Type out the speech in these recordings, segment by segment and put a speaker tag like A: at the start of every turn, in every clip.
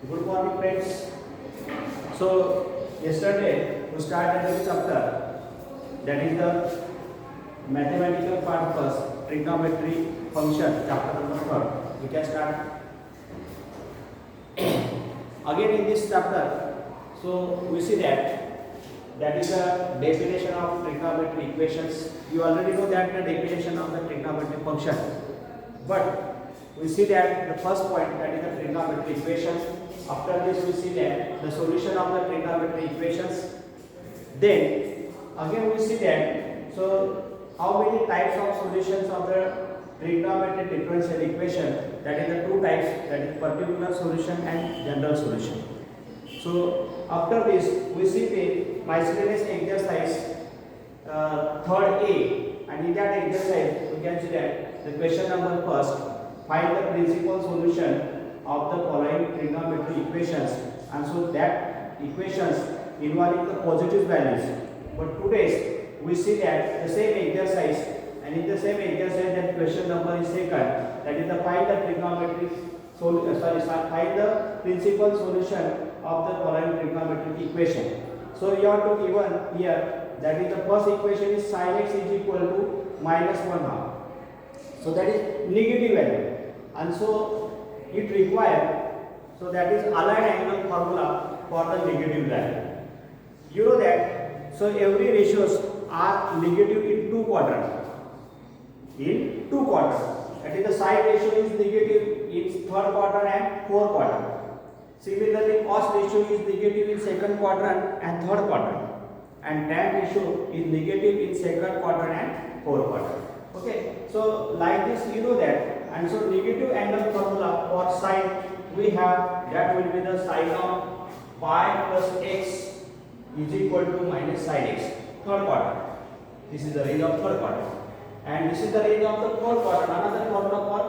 A: Good morning, friends. So, yesterday we started a new chapter, that is the mathematical part first, trigonometry function, chapter number 3. We can start again in this chapter. So, we see that is the definition of trigonometry equations. You already know that the definition of the trigonometry function, but we see that the first point, that is the trigonometry equation. After this we see that the solution of the trigonometry equations. Then again we see that how many types of solutions of the trigonometry differential equation, that is the two types, that is particular solution and general solution. So after this we see the miscellaneous exercise third A, and in that exercise we can see that the question number first, find the principal solution of the following trigonometry equations, and so that equations involving the positive values. But today we see that the same exercise, and in the same exercise that question number is second, that is the find the trigonometry find the principal solution of the following trigonometric equation. So you have to given here, that is the first equation is sin x is equal to -1/2. So that is negative value, and so it requires, so that is aligned angle formula for the negative value. You know that, so every ratios are negative in two quadrants. In two quadrants, that is the sine ratio is negative in third quadrant and fourth quadrant. Similarly, cos ratio is negative in second quadrant and third quadrant, and tan ratio is negative in second quadrant and fourth quadrant. Okay, so like this you know that. And so negative angle formula for sine we have, that will be the sine of pi plus x is equal to minus sine x, third quadrant. This is the range of third quadrant, and this is the range of the fourth quadrant. Another formula for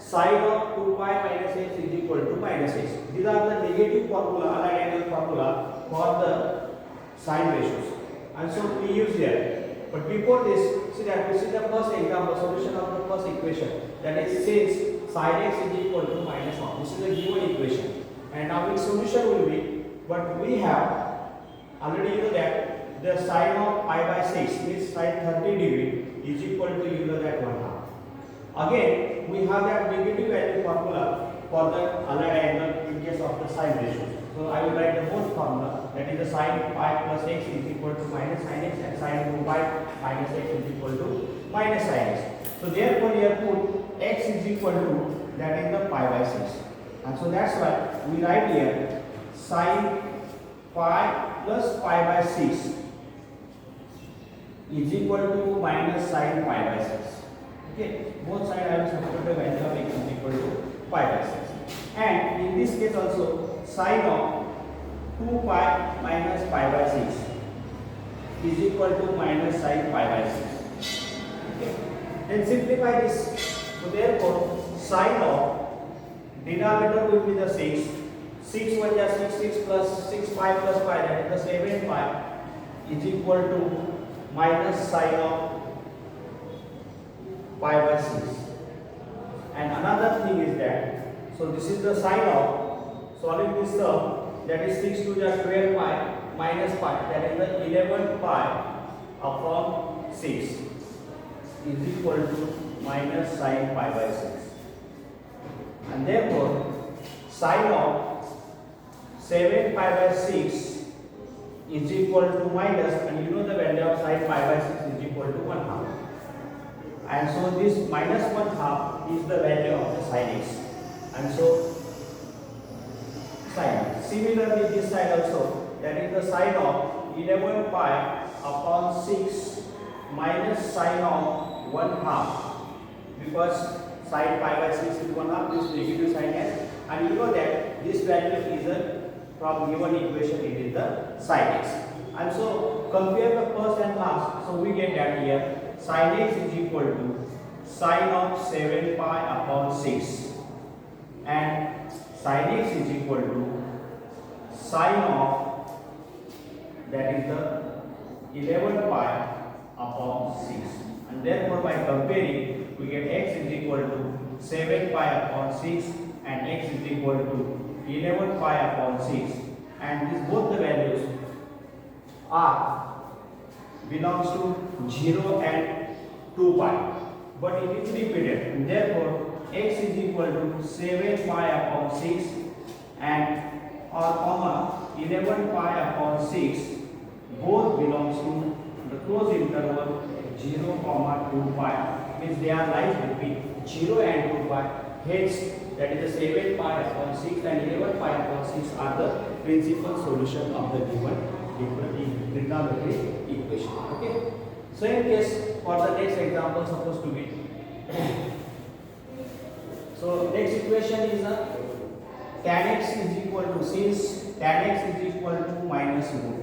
A: sine of 2 pi minus x is equal to minus x. These are the negative formula, aligned angle formula for the sine ratios, and so we use here. But before this, see that this is the first example, solution of the first equation, that is since sin x is equal to -1. This is the given equation, and now its solution will be, but we have already know that the sine of pi by 6 means sin 30 degree is equal to that 1/2. Again we have that negative value formula for the aligned angle in case of the sine ratio. So I will write the both formula, that is the sin pi plus x is equal to minus sin x, and sin 2 pi minus x is equal to minus sin x. So therefore here put x is equal to, that is the pi by 6, and so that's why we write here sin pi plus pi by 6 is equal to minus sin pi by 6. Okay, both sides I will substitute the value of x is equal to pi by 6, and in this case also sin of 2 pi minus pi by 6 is equal to minus sin pi by 6. Okay, then simplify this. So therefore sin of denominator will be the 6, 6 1 is 6, 6 plus 6 pi plus pi, that is the 7 pi is equal to minus sin of pi by 6. And another thing is that, so this is the sin of solving this term, that is 6 to the 12 pi minus pi, that is the 11 pi upon 6 is equal to minus sin pi by 6. And therefore sin of 7 pi by 6 is equal to minus, and you know the value of sin pi by 6 is equal to 1/2, and so this minus 1/2 is the value of the sin x, and so sin. Similarly this side also, that is the sin of 11 pi upon 6 minus sin of 1/2, because sin pi by 6 is 1/2, this negative sign s, and you know that this value is from given equation, it is the sin x, and so compare the first and last. So we get that here sin x is equal to sin of 7 pi upon 6, and sin x is equal to sin of, that is the 11 pi upon 6, and therefore by comparing we get x is equal to 7 pi upon 6 and x is equal to 11 pi upon 6, and these both the values are belongs to 0 and 2 pi, but it is repeated, and therefore x is equal to 7 pi upon 6 and or comma 11 pi upon 6 both belongs to the closed interval 0 comma 2 pi, means they are lies between 0 and 2 pi. Hence that is the 7 pi upon 6 and 11 pi upon 6 are the principal solution of the given trigonometric equation. Okay. So in case for the next example supposed to be so next equation is a tan x is equal to, since tan x is equal to minus root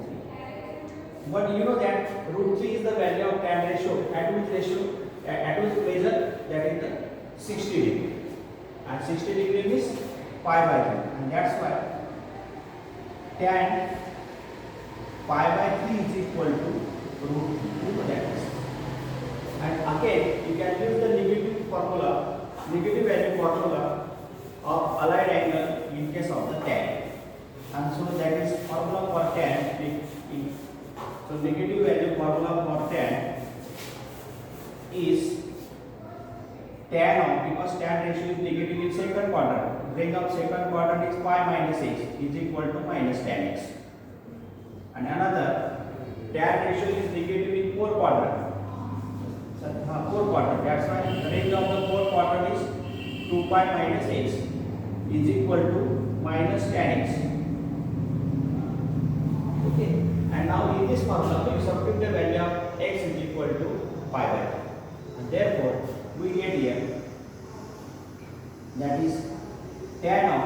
A: 3. But you know that root 3 is the value of tan ratio, at which measure, that is the 60 degree, and 60 degree means pi by 3, and that's why tan pi by 3 is equal to root 3. You know that is. And again you can use the negative value formula of allied angle in case of the tan, and so that is formula for tan. So negative value formula for tan is tan of, because tan ratio is negative in second quadrant, ring of second quadrant is pi minus x is equal to minus tan x, and another tan ratio is negative in fourth quadrant. That's why the range of the fourth quadrant is 2 pi minus x is equal to minus tan x. Okay, and now in this formula we substitute the value of x is equal to pi by 3, and therefore we get here that is tan of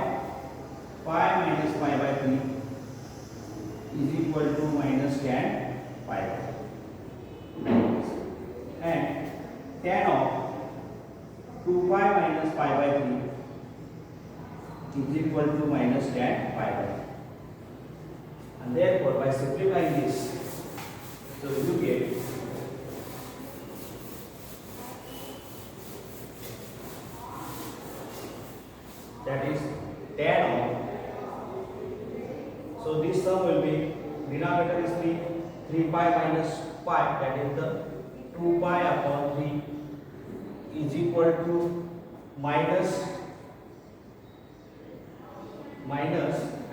A: pi minus pi by 3 is equal to minus tan pi by 3, and tan of 2 pi minus pi by 3 is equal to minus tan pi by 3. And therefore by simplifying this, so you get that is tan of, so this term will be, denominator is 3 pi minus pi, that is the 2 pi upon 3 is equal to minus,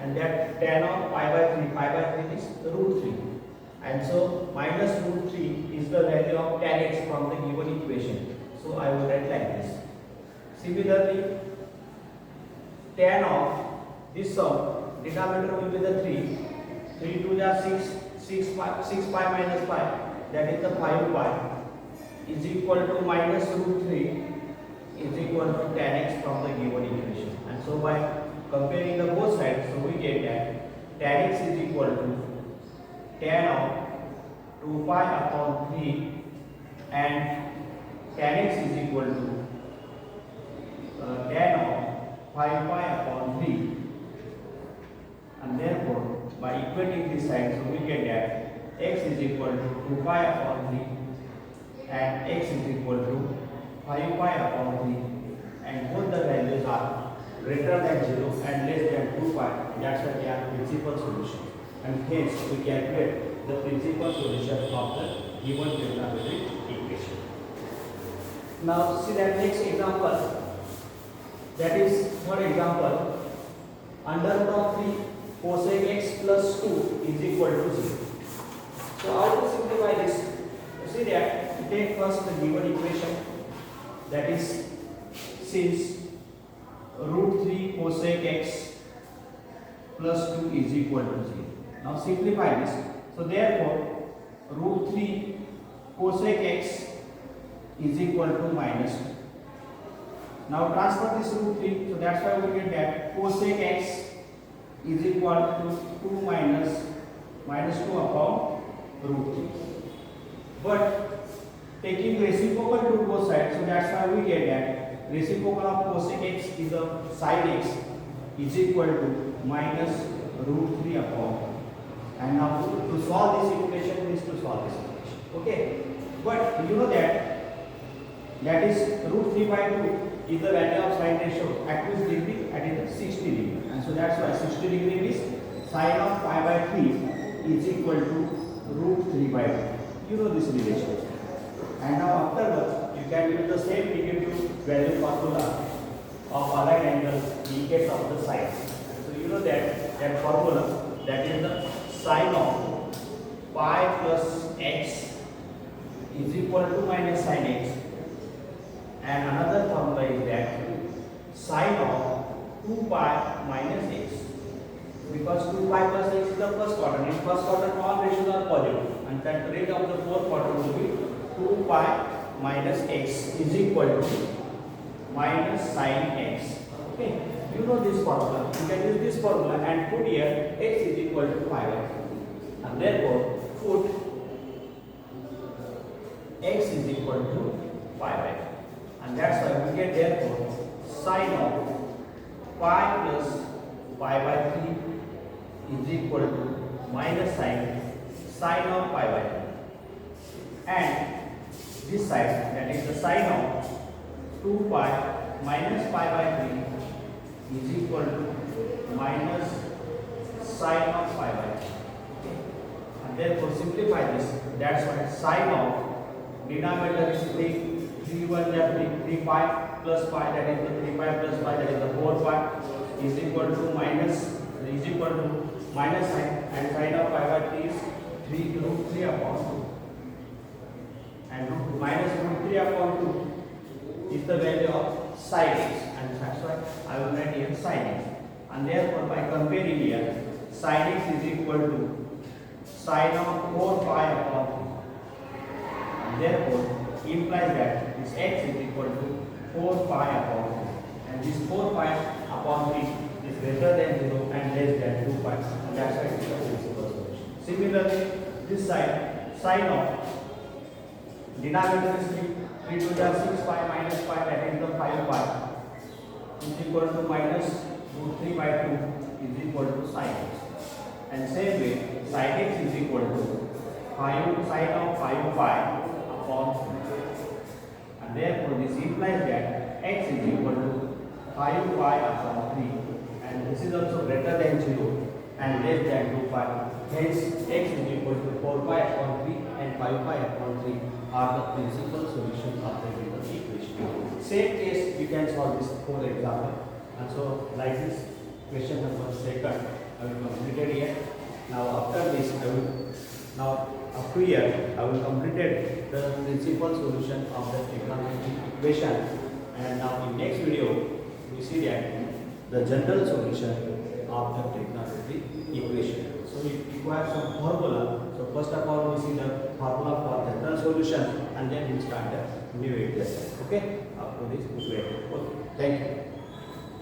A: and that tan of pi by 3 is root 3, and so minus root 3 is the value of tan x from the given equation. So I will write like this. Similarly, tan of this sum, denominator will be the 3 2 is 6 pi minus pi, that is the 5 pi is equal to minus root 3 is equal to tan x from the given equation, and so by comparing the both sides, so we get that tan x is equal to tan of 2 pi upon 3 and tan x is equal to tan of 5 pi upon 3, and therefore by equating this side, so we get that x is equal to 2 pi upon 3 and x is equal to 5 pi upon 3, and both the values are greater than 0 and less than 2 pi. That's why they are principal solution, and hence we calculate the principal solution of the given trigonometric equation. Now see that next example, that is third example, under root of 3 cosec x plus 2 is equal to 0. So how to simplify this? See that we take first the given equation, that is, since root 3 cosec x plus 2 is equal to 0. Now simplify this. So therefore root 3 cosec x is equal to minus 2. Now transfer this root 3, so that's why we get that cosec x is equal to 2 minus 2 upon root 3. But taking reciprocal to both sides, so that's why we get that reciprocal of cosec x is a sin x is equal to minus root 3 upon, and now to solve this equation is to solve this equation. Okay, but you know that is root 3 by 2 is the value of sin ratio at which degree, at 60 degree, and so that that's why 60 degree means sine of pi by 3 is equal to root 3 by 1. You know this relation. And now afterwards, you can use the same negative value formula of aligned angles in case of the sine. So you know that formula, that is the sine of pi plus x is equal to minus sine x. And another formula is that sine of 2 pi minus x. Because 2 pi plus x is the first quadrant. In first quadrant all ratios are positive. And that rate of the fourth quadrant will be 2 pi minus x is equal to minus sine x. Okay, you know this formula. You can use this formula and put here x is equal to pi by 3. And therefore put x is equal to pi by 3. And that's why we get therefore sine of pi plus pi by 3 is equal to minus sine of pi by 3. And this side, that is the sine of 2 pi minus pi by 3 is equal to minus sine of pi by 3. Okay. And therefore simplify this. That's why sine of denominator is 3 1 3 pi plus pi, that is the 3 pi plus pi, that is the 4 pi is equal to minus sine, and sine of pi by 3 is 3 root 3 upon 2. And minus root 3 upon 2 is the value of sine x, and that's why I will write here sine x. And therefore by comparing here, sine x is equal to sine of 4 pi upon 3. And therefore implies that this x is equal to 4 pi upon 3. And this 4 pi upon 3 is greater than 0 and less than 2 pi. And that's why it is the principal solution. Similarly, this side, sine of denominator is 3 to the 6 pi minus pi, that is the 5 pi is equal to minus root 3 by 2 is equal to sine x. And same way, sine x is equal to 5 sine of 5 pi upon 3. And therefore this implies that x is equal to 5 pi upon 3, and this is also greater than 0 and less than 2 pi. Hence x is equal to 4 pi upon 3 and 5 pi upon 3 are the principal solutions of the given equation. Same case you can solve this whole example. And so like this, question number 2 I will complete it here. Now after this up to here I will complete the principal solution of the trigonometric equation. And now in next video we see that the general solution of the trigonometric equation. So it requires some formula. So first of all we see the formula for general solution, and then we start the new equation. Okay, up to this we wait. Okay, thank you.